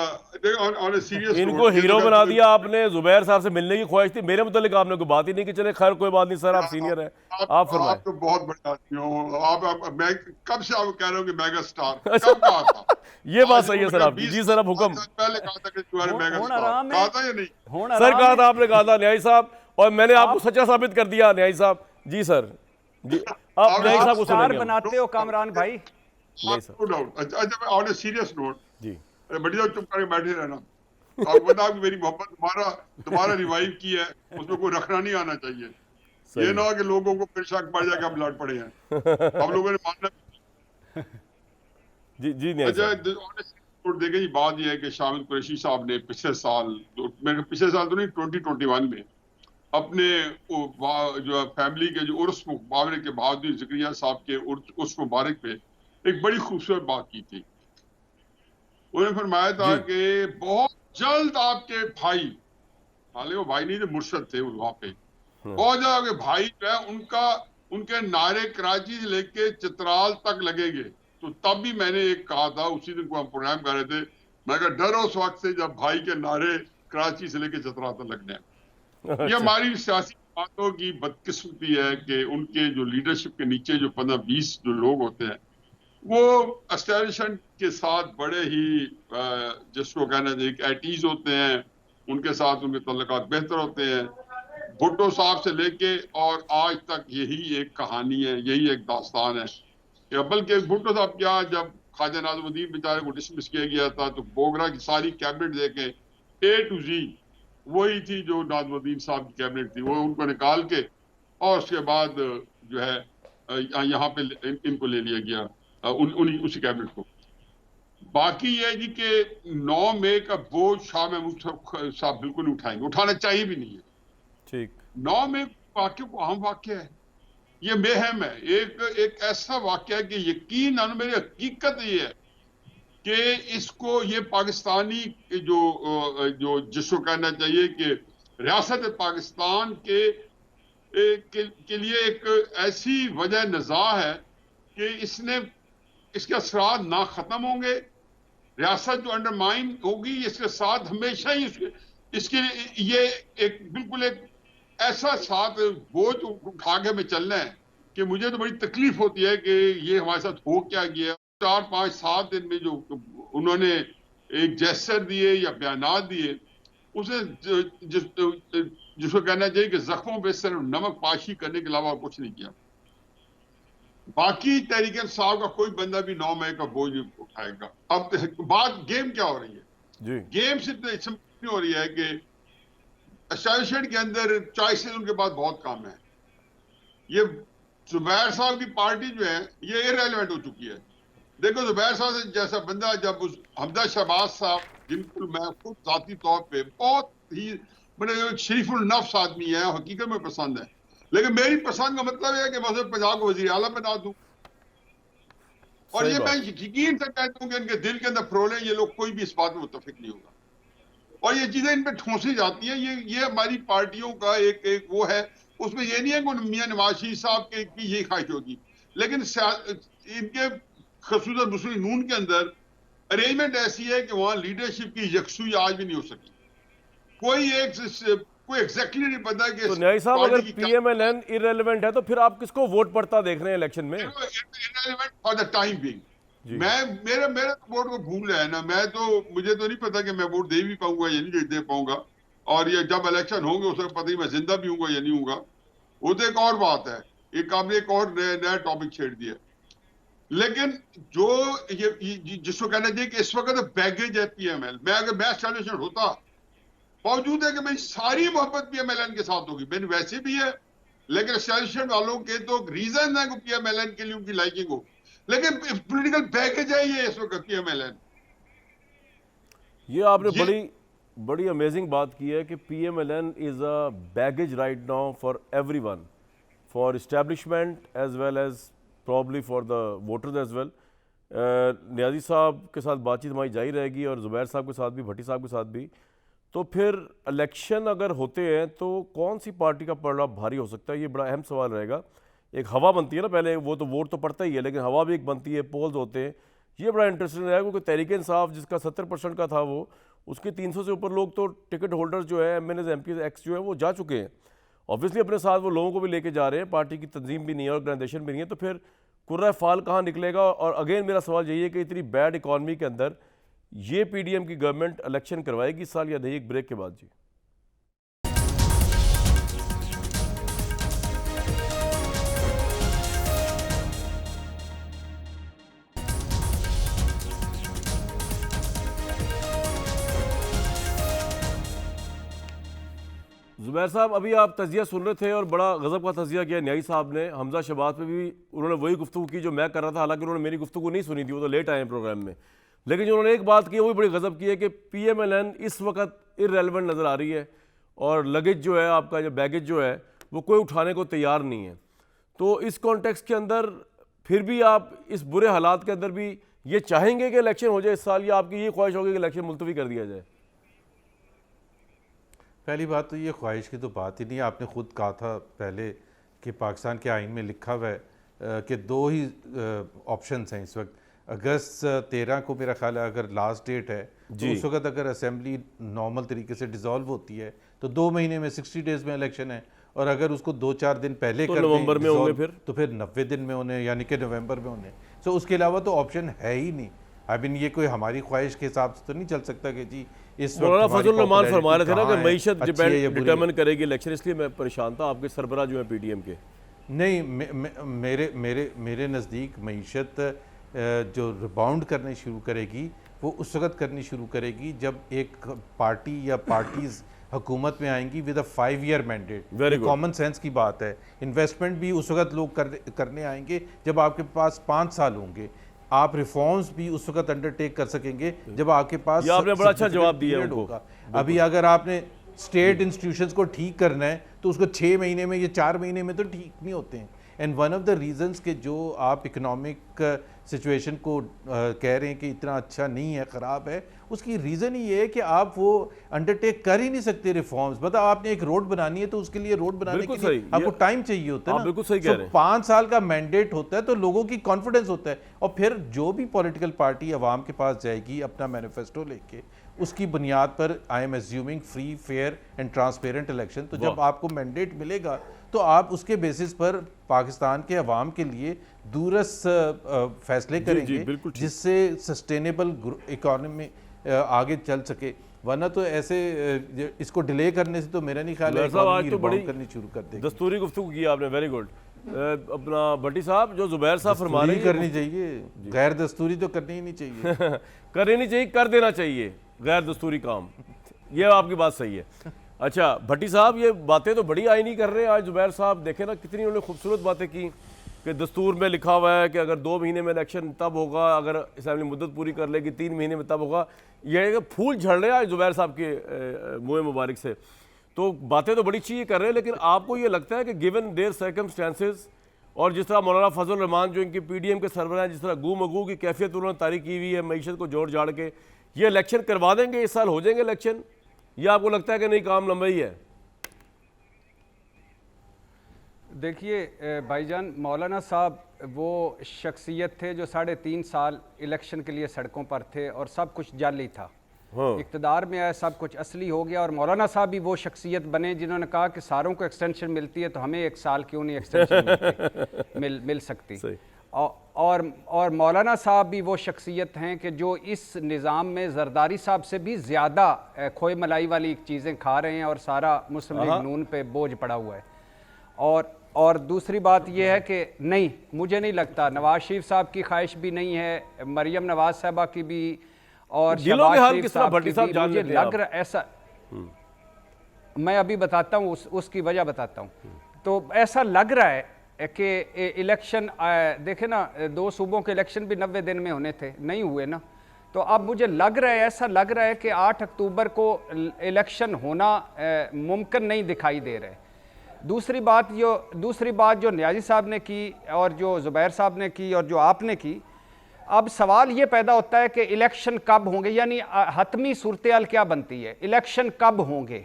ऑन ए सीरियस इनको हीरो बना दिया आपने। जुबैर साहब से मिलने की ख्वाहिश थी, मेरे मुतालिक आपने कोई बात ही नहीं की। चले खैर कोई बात नहीं सर, आप सीनियर हैं, आप फरमाएं। आप तो बहुत बड़े आदमी हो। आप मैं कब से आप कह रहे हो कि मेगा स्टार कब कहा था? ये बात सही है सर आपकी। जी सर, अब हुक्म। पहले कहा था कि तुम्हारे मेगा स्टार कहा था या नहीं? सर कहा था आपने, कहा था न्यायी साहब, और मैंने आपको सच्चा साबित कर दिया न्यायी साहब। जी सर, जी आप न्यायी साहब को सुनेंगे। बनाते हो कामरान भाई। No doubt. अच्छा ऑन ए सीरियस नोट, जी बढ़िया चुप करके बैठे रहना। आपको पता है मेरी मोहब्बत तुम्हारा रिवाइव की है, उसमें कोई रखना नहीं आना चाहिए। ये ना हो कि लोगों को फिर शक पड़ जाए कि हम लड़ पड़े हैं। हम लोगों ने मानना जी नहीं। अच्छा देखें, ये बात यह है कि शामिद कुरैशी साहब ने पिछले साल तो नहीं 2021 में अपने जो फैमिली के जो उर्स मुबारक के बहादुर ज़करिया साहब के उर्स मुबारक पे एक बड़ी खूबसूरत बात की थी। उन्होंने फरमाया था कि बहुत जल्द आपके भाई, हालांकि वो भाई नहीं थे, मुर्शद थे वहां पे, बहुत जल्द आपके भाई जो है उनके नारे कराची से लेके चित्राल तक लगेंगे। तो तब भी मैंने एक कहा था, उसी दिन को हम प्रोग्राम कर रहे थे, मैं कहा डर उस वक्त से जब भाई के नारे कराची से लेके चित्राल तक लगने हैं। ये हमारी सियासी बातों की बदकिस्मती है कि उनके जो लीडरशिप के नीचे जो 15-20 जो लोग होते हैं वो एस्टैब्लिशमेंट के साथ बड़े ही जिसको कहना चाहिए एटीज होते हैं, उनके साथ उनके तल्लुकात बेहतर होते हैं। भुट्टो साहब से लेके और आज तक यही एक कहानी है, यही एक दास्तान है। बल्कि भुट्टो साहब क्या, जब ख्वाजा नाज़मुद्दीन बेचारे को डिसमिस किया गया था तो बोगरा की सारी कैबिनेट देके A to Z वही थी जो नाज़मुद्दीन साहब की कैबिनेट थी, वो उनको निकाल के और उसके बाद जो है यहाँ पे इनको ले लिया गया, उसी कैबिनेट को। बाकी ये जी कि 9 मई का बोझ शाह महमूद साहब बिल्कुल नहीं उठाएंगे, उठाना चाहिए भी नहीं है। ठीक 9 मई वाक्य को अहम वाक्य है, ये बेहम है, एक ऐसा वाक्य है कि यकीन मेरी हकीकत ये है कि इसको ये पाकिस्तानी जो जिसको कहना चाहिए कि रियासत पाकिस्तान के लिए एक ऐसी वजह नज़ा है कि इसके असरात ना ख़त्म होंगे, रियासत जो अंडरमाइन होगी इसके साथ हमेशा ही इसके ये एक बिल्कुल एक ऐसा साथ बोझ उठा के हमें चलना है कि मुझे तो बड़ी तकलीफ होती है कि ये हमारे साथ हो क्या गया। 4-5-7 दिन में जो उन्होंने एक जेस्चर दिए या बयानात दिए, उसे जिसको कहना चाहिए कि जख्मों पे सिर्फ नमक पाशी करने के अलावा कुछ नहीं किया। बाकी तहरीक इंसाफ का कोई बंदा भी 9 मई का बोझ उठाएगा। अब बात गेम क्या हो रही है जी? गेम सिर्फ नहीं हो रही है कि एस्टैब्लिशमेंट के अंदर चॉइसेस उनके पास बहुत कम है। ये जुबैर साहब की पार्टी जो है ये इररेलेवेंट हो चुकी है। देखो जुबैर साहब से जैसा बंदा, जब हमदा शहबाज साहब, जिनको मैं खुद जाती तौर पे बहुत ही बड़े शरीफुल नफ्स आदमी है, हकीकत में पसंद है, लेकिन मेरी पसंद का मतलब है कि मैं पंजाब को वज़ीर आला बना दूं। और ये मैं यकीन से कहता हूं कि इनके दिल के अंदर फरोले, ये लोग कोई भी इस बात में मुत्तफिक नहीं होगा। और ये चीजें इन पे ठोंसी जाती हैं। ये हमारी पार्टियों का एक वो है, उसमें ये नहीं है कि मियां नवाज शरीफ साहब की यही ख्वाहिश होगी, लेकिन इनके खसूसन मुस्लिम नून के अंदर अरेंजमेंट ऐसी है कि वहां लीडरशिप की यकसुई आज भी नहीं हो सकी। कोई एग्जैक्टली नहीं पता कि तो न्याय साहब अगर पीएमएलएन इररिलेवेंट है तो फिर आप किसको वोट पड़ता देख रहे हैं इलेक्शन में? Irrelevant for the time being. मेरा वोट को भूल है ना, मुझे तो नहीं पता कि मैं वोट दे भी पाऊंगा या नहीं दे पाऊंगा, और ये जब इलेक्शन होंगे उसका पता ही मैं जिंदा भी हूंगा या नहीं हूंगा, वो तो एक और बात है। एक आपने एक और नया टॉपिक छेड़ दिया। लेकिन जो ये जिसको कहना चाहिए कि इस वक्त बैगेज है पीएमएल, मैं सॉल्यूशन होता, बावजूद है कि मेरी सारी मोहब्बत पीएमएलएन के साथ होगी, मैंने वैसे भी है, लेकिन सॉल्यूशन वालों के तो रीजन है कि पीएमएलएन के लिए उनकी लाइकिंग हो, लेकिन पॉलिटिकल पैकेज है ये इस वक्त पीएमएलएन। ये आपने बड़ी अमेजिंग बात की है कि PMLN is a baggage right now for everyone, for establishment as well as probably for the voters as well. Niazi sahab के साथ बातचीत हमारी जारी रहेगी और जुबैर साहब के साथ भी, भट्टी साहब के साथ भी। तो फिर इलेक्शन अगर होते हैं तो कौन सी पार्टी का पलड़ा भारी हो सकता है, ये बड़ा अहम सवाल रहेगा। एक हवा बनती है ना, पहले वो तो वोट तो पड़ता ही है, लेकिन हवा भी एक बनती है, पोल्स होते हैं, ये बड़ा इंटरेस्टिंग रहेगा क्योंकि तहरीक इंसाफ जिसका 70% का था वो, उसके 300 से ऊपर लोग तो टिकट होल्डर्स जो है, एमएनएस एमपी एक्स जो है वो जा चुके हैं। ऑब्वियसली अपने साथ वो लोगों को भी लेके जा रहे हैं, पार्टी की तंजीम भी नहीं है, ऑर्गेनाइजेशन भी नहीं है, तो फिर कुर्रा फाल कहाँ निकलेगा। और अगेन मेरा सवाल यही है कि इतनी बैड इकॉनमी के अंदर ये पीडीएम की गवर्नमेंट इलेक्शन करवाएगी इस साल या नहीं? एक ब्रेक के बाद जी। जुबैर साहब, अभी आप तजिया सुन रहे थे और बड़ा गजब का तजिया किया न्याई साहब ने। हमजा शहबाज पे भी उन्होंने वही गुफ्तगू की जो मैं कर रहा था, हालांकि उन्होंने मेरी गुफ्तगू नहीं सुनी थी, वो तो लेट आए हैं प्रोग्राम में। लेकिन जो उन्होंने एक बात की वो भी बड़ी गजब की है कि पीएमएलएन इस वक्त इररिलेवेंट नज़र आ रही है और लगेज जो है, आपका जो बैगेज जो है वो कोई उठाने को तैयार नहीं है। तो इस कॉन्टेक्स्ट के अंदर फिर भी आप इस बुरे हालात के अंदर भी ये चाहेंगे कि इलेक्शन हो जाए इस साल, या आपकी ये ख्वाहिश होगी कि इलेक्शन मुलतवी कर दिया जाए? पहली बात तो ये ख्वाहिश की तो बात ही नहीं। आपने ख़ुद कहा था पहले कि पाकिस्तान के आइन में लिखा हुआ है कि दो ही ऑप्शंस हैं इस वक्त। अगस्त 13 को मेरा ख्याल है अगर लास्ट डेट है, तो उस वक्त अगर असेंबली नॉर्मल तरीके से डिज़ोल्व होती है तो 2 महीने में 60 डेज़ में इलेक्शन है, और अगर उसको 2-4 दिन पहले तो कर नवंबर में होंगे फिर 90 दिन में होने, यानी कि नवंबर में होने। सो उसके अलावा तो ऑप्शन है ही नहीं। आई मीन ये कोई हमारी ख्वाहिश के हिसाब से तो नहीं चल सकता कि जी इस वक्त फजल रहमान फरमा रहे थे ना कि मईशत डिटरमिन करेगी इलेक्शन, इसलिए मैं परेशान था। आपके सरबराह जो है पीडीएम के नहीं, मेरे नज़दीक मईशत जो रिबाउंड करनी शुरू करेगी वो उस वक्त करनी शुरू करेगी जब एक पार्टी या पार्टीज़ हुकूमत में आएंगी with a 5-year mandate. Common sense की बात है। इन्वेस्टमेंट भी उस वक्त लोग करने आएंगे जब आपके पास 5 साल होंगे। आप रिफॉर्म्स भी उस वक्त अंडरटेक कर सकेंगे जब आपके पास। आपने बड़ा अच्छा जवाब दिया होगा। अभी अगर आपने स्टेट इंस्टीट्यूशंस को ठीक करना है तो उसको 6 महीने में या 4 महीने में तो ठीक नहीं होते हैं। And one of the reasons के जो आप इकोनॉमिक सिचुएशन को कह रहे हैं कि इतना अच्छा नहीं है, ख़राब है, उसकी रीज़न ही ये है कि आप वो अंडरटेक कर ही नहीं सकते रिफॉर्म्स। मतलब आपने एक रोड बनानी है तो उसके लिए रोड बनाने के लिए आपको टाइम चाहिए होता है ना। बिल्कुल सही कह रहे हैं। 5 साल का मैंडेट होता है तो लोगों की कॉन्फिडेंस होता है, और फिर जो भी पॉलिटिकल पार्टी अवाम के पास जाएगी अपना मैनिफेस्टो लेके, उसकी बुनियाद पर I am assuming free, fair and transparent election. तो जब आपको मैंडेट मिलेगा तो आप उसके बेसिस पर पाकिस्तान के अवाम के लिए दूरस्थ फैसले करेंगे जिससे सस्टेनेबल इकोनॉमी आगे चल सके। वरना तो ऐसे इसको डिले करने से तो मेरा नहीं ख्याल है आज तो बड़ी करनी शुरू कर देगी। दस्तूरी गुफ्तगू की आपने, वेरी गुड। अपना भट्टी साहब, जो जुबैर साहब फरमा रहे हैं करनी चाहिए, गैर दस्तूरी तो करनी ही नहीं चाहिए। करनी नहीं चाहिए, कर देना चाहिए गैर दस्तूरी काम। ये आपकी बात सही है। अच्छा भट्टी साहब, ये बातें तो बड़ी आईनी कर रहे हैं आज जुबैर साहब। देखें ना कितनी उन्होंने खूबसूरत बातें की कि दस्तूर में लिखा हुआ है कि अगर 2 महीने में इलेक्शन तब होगा, अगर असेंबली मुद्दत पूरी कर लेगी 3 महीने में तब होगा। ये फूल झड़ रहे हैं आज जुबैर साहब के मुँह मुबारक से। तो बातें तो बड़ी चाहिए कर रहे हैं, लेकिन आपको ये लगता है कि गिवन देयर सर्कमस्टेंसेस और जिस तरह मौलाना फजल रहमान जो इनके पीडीएम के सरबराह हैं, जिस तरह गू मगू की कैफियत उन्होंने तारीख की हुई है मईशत को जोड़ जाड़ के, ये इलेक्शन करवा देंगे इस साल? हो जाएंगे इलेक्शन या आपको लगता है कि नहीं काम लंबा ही है? देखिए भाईजान, मौलाना साहब वो शख्सियत थे जो 3.5 साल इलेक्शन के लिए सड़कों पर थे और सब कुछ जाली था। इक़्तिदार में आया, सब कुछ असली हो गया। और मौलाना साहब भी वो शख्सियत बने जिन्होंने कहा कि सारों को एक्सटेंशन मिलती है तो हमें 1 साल क्यों नहीं एक्सटेंशन मिल सकती। और मौलाना साहब भी वो शख्सियत हैं कि जो इस निज़ाम में जरदारी साहब से भी ज़्यादा खोए मलाई वाली चीज़ें खा रहे हैं और सारा मुस्लिम लीग नून पे बोझ पड़ा हुआ है। और दूसरी बात यह है कि नहीं, मुझे नहीं लगता, नवाज शरीफ साहब की ख्वाहिश भी नहीं है, मरियम नवाज साहबा की भी, और शहबाज शरीफ साहब की भी, मुझे लग रहा ऐसा, मैं अभी बताता हूँ, उसकी वजह बताता हूँ। तो ऐसा लग रहा है कि इलेक्शन, देखे ना, 2 सूबों के इलेक्शन भी 90 दिन में होने थे, नहीं हुए ना। तो अब मुझे लग रहा है, ऐसा लग रहा है कि 8 अक्टूबर को इलेक्शन होना मुमकिन नहीं दिखाई दे रहा है। दूसरी बात जो न्याजी साहब ने की और जो ज़ुबैर साहब ने की और जो आपने की, अब सवाल ये पैदा होता है कि इलेक्शन कब होंगे, यानी हतमी सूरत-ए-हाल क्या बनती है, इलेक्शन कब होंगे।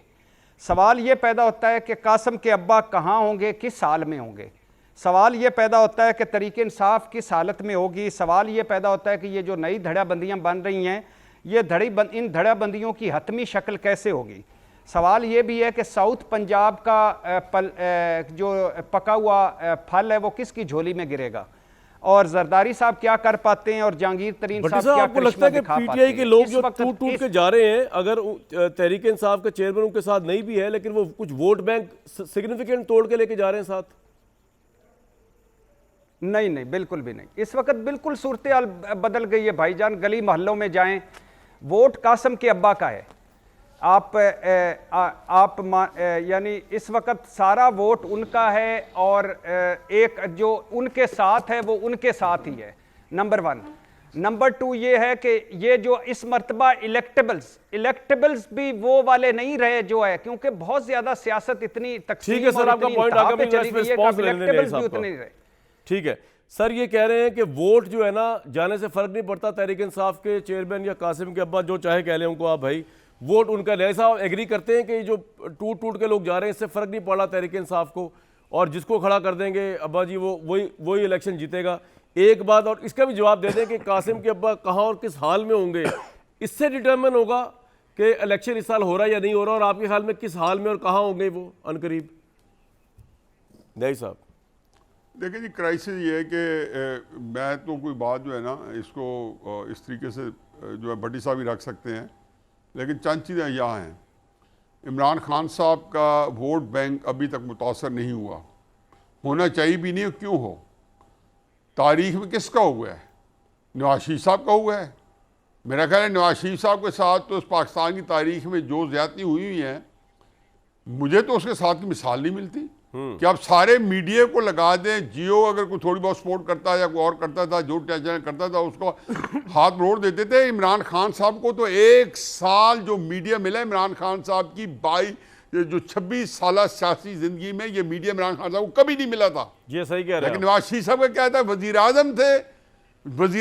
सवाल ये पैदा होता है कि कासिम के अब्बा कहाँ होंगे, किस साल में होंगे। सवाल ये पैदा होता है कि तरीक़े इंसाफ किस हालत में होगी। सवाल ये पैदा होता है कि ये जो नई धड़ाबंदियाँ बन रही हैं, ये इन धड़ाबंदियों की हतमी शक्ल कैसे होगी। सवाल ये भी है कि साउथ पंजाब का जो पका हुआ फल है वो किसकी झोली में गिरेगा, और जरदारी साहब क्या कर पाते हैं और जहांगीर तरीन साहब क्या आपको लगता है कि पीटीआई के लोग जो टूट के जा रहे हैं, अगर तहरीक इंसाफ के चेयरमैन उनके साथ नहीं भी है, लेकिन वो कुछ वोट बैंक सिग्निफिकेंट तोड़ के लेके जा रहे हैं साथ? नहीं, बिल्कुल भी नहीं। इस वक्त बिल्कुल सूरत-ए-हाल बदल गई है भाईजान। गली मोहल्लों में जाएं, वोट कासिम के अब्बा का है। यानी इस वक्त सारा वोट उनका है, और एक जो उनके साथ है वो उनके साथ ही है, नंबर 1। नंबर 2 ये है कि ये जो इस मर्तबा इलेक्टेबल्स भी वो वाले नहीं रहे जो है, क्योंकि बहुत ज्यादा सियासत इतनी तकसीम, ठीक है सर, आपका पॉइंट आगे भी इलेक्टेबल्स भी उतने नहीं रहे। ठीक है सर, ये कह रहे हैं कि वोट जो है ना, जाने से फर्क नहीं पड़ता, तहरीक इंसाफ के चेयरमैन या कासिम के अब्बा जो चाहे कह लें उनको आप, भाई वोट उनका। न्याय साहब एग्री करते हैं कि जो टूट के लोग जा रहे हैं इससे फर्क नहीं पड़ा तहरीक इंसाफ को, और जिसको खड़ा कर देंगे अब्बा जी वो वही इलेक्शन जीतेगा। एक बात और इसका भी जवाब दे दें कि कासिम के अब्बा कहाँ और किस हाल में होंगे, इससे डिटर्मिन होगा कि इलेक्शन इस साल हो रहा है या नहीं हो रहा, और आपके ख्याल में किस हाल में और कहाँ होंगे वो अनकरीब। न्याय साहब देखिए जी, क्राइसिस ये है कि मैं तो कोई बात जो है ना इसको इस तरीके से जो है भट्टी साहब ही रख सकते हैं, लेकिन चंद चीज़ें यहाँ हैं। इमरान खान साहब का वोट बैंक अभी तक मुतासर नहीं हुआ, होना चाहिए भी नहीं, क्यों हो। तारीख में किसका हुआ है? नवाज शरीफ साहब का हुआ है। मेरा ख्याल है नवाज शरीफ साहब के साथ तो इस पाकिस्तान की तारीख में जो ज़्यादती हुई है, मुझे तो उसके साथ की मिसाल नहीं मिलती कि आप सारे मीडिया को लगा दें। जियो अगर कोई थोड़ी बहुत सपोर्ट करता या कोई और करता था, जो चैनल करता था उसको हाथ रोड़ देते थे। इमरान खान साहब को तो 1 साल जो मीडिया मिला इमरान खान साहब की 26 साल सियासी जिंदगी में, ये मीडिया इमरान खान साहब को कभी नहीं मिला था। ये सही कह रहे हैं। लेकिन नवाज शरीफ साहब का क्या था, वजीर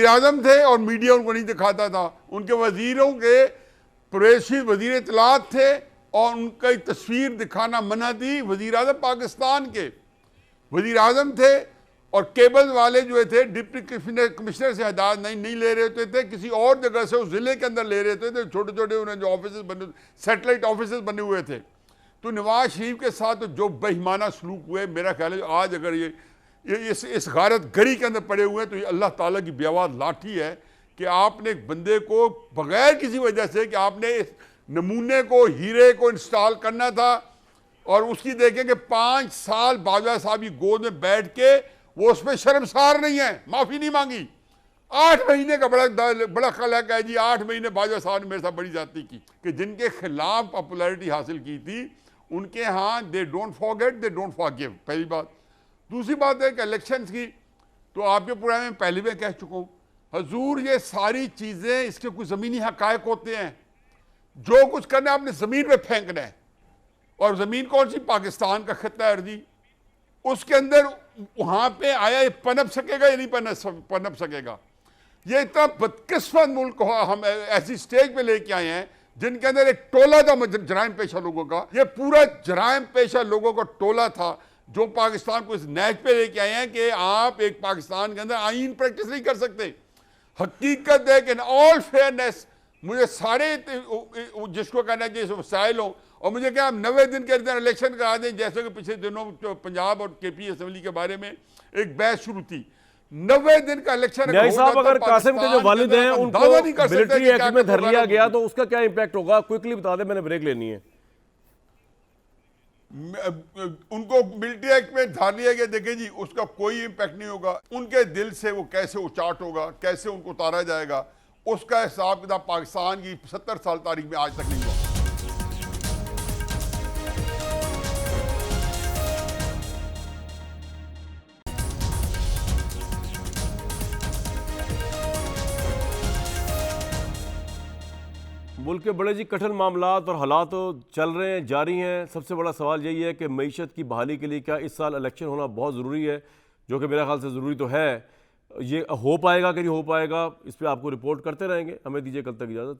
आजम थे और मीडिया उनको नहीं दिखाता था। उनके वजीरों के प्रेसी वजीर इत्तलात थे और उनका तस्वीर दिखाना मना थी। वजीर आजम पाकिस्तान के वजीर आजम थे, और केबल वाले जो थे डिप्टी कमिश्नर से हिदायत नहीं ले रहे होते थे, किसी और जगह से उस जिले के अंदर ले रहे थे। छोटे छोटे उन्हें जो ऑफिस बने, सैटेलाइट ऑफिस बने हुए थे। तो नवाज शरीफ के साथ तो जो बेईमाना सलूक हुए, मेरा ख्याल है आज अगर ये इस गारत गरी के अंदर पड़े हुए हैं तो ये अल्लाह ताला की बेआवाज़ लाठी है कि आपने एक बंदे को बगैर किसी वजह से, कि आपने इस नमूने को, हीरे को इंस्टॉल करना था, और उसकी देखें कि 5 साल बाजवा साहब की गोद में बैठ के वो उस पर शर्मसार नहीं है, माफ़ी नहीं मांगी। 8 महीने का बड़ा खलक है जी। 8 महीने बाजवा साहब ने मेरे साथ बड़ी जाती की कि जिनके खिलाफ पॉपुलैरिटी हासिल की थी उनके यहाँ they don't forget, they don't forgive, पहली बात। दूसरी बात है कि इलेक्शंस की तो आपके प्रोग्राम में पहले भी कह चुका हूँ हजूर, ये सारी चीज़ें इसके कुछ ज़मीनी हक़ाइक़ होते हैं। जो कुछ करना है आपने ज़मीन पे फेंकना है, और ज़मीन कौन सी? पाकिस्तान का खित्ता अर्जी। उसके अंदर वहाँ पे आया ये पनप सकेगा या नहीं पनप सकेगा? ये इतना बदकिस्मत मुल्क हम ऐसी स्टेज पे लेके आए हैं जिनके अंदर एक टोला था जराइम पेशा लोगों का। ये पूरा जराइम पेशा लोगों का टोला था जो पाकिस्तान को इस नहज पे लेके आए हैं कि आप एक पाकिस्तान के अंदर आईन प्रैक्टिस नहीं कर सकते। हकीकत है कि इन ऑल फेयरनेस मुझे सारे जिसको कहना चाहिए वसाइल हो, और मुझे क्या 90 दिन के अंदर इलेक्शन करा दें, जैसे कि पिछले दिनों पंजाब और केपी असेंबली के बारे में एक बहस शुरू थी। 90 दिन का इलेक्शन न्याय साहब, अगर कासिम के जो वालिद हैं उनको मिलिट्री एक्ट में धर लिया गया तो उसका क्या इंपैक्ट होगा? क्विकली बता दें, मैंने ब्रेक लेनी है। उनको मिलिट्री एक्ट में धर लिया गया, देखिए जी उसका कोई इंपैक्ट नहीं होगा। उनके दिल से वो कैसे उचाट होगा, कैसे उनको उतारा जाएगा, उसका हिसाब किताब पाकिस्तान की 70 साल तारीख में आज तक नहीं हुआ। मुल्क के बड़े जी कठिन मामलात और हालात तो चल रहे हैं, जारी हैं। सबसे बड़ा सवाल यही है कि मईशत की बहाली के लिए क्या इस साल इलेक्शन होना बहुत ज़रूरी है, जो कि मेरे ख्याल से ज़रूरी तो है। ये हो पाएगा कि नहीं हो पाएगा, इस पर आपको रिपोर्ट करते रहेंगे। हमें दीजिए कल तक इजाज़त।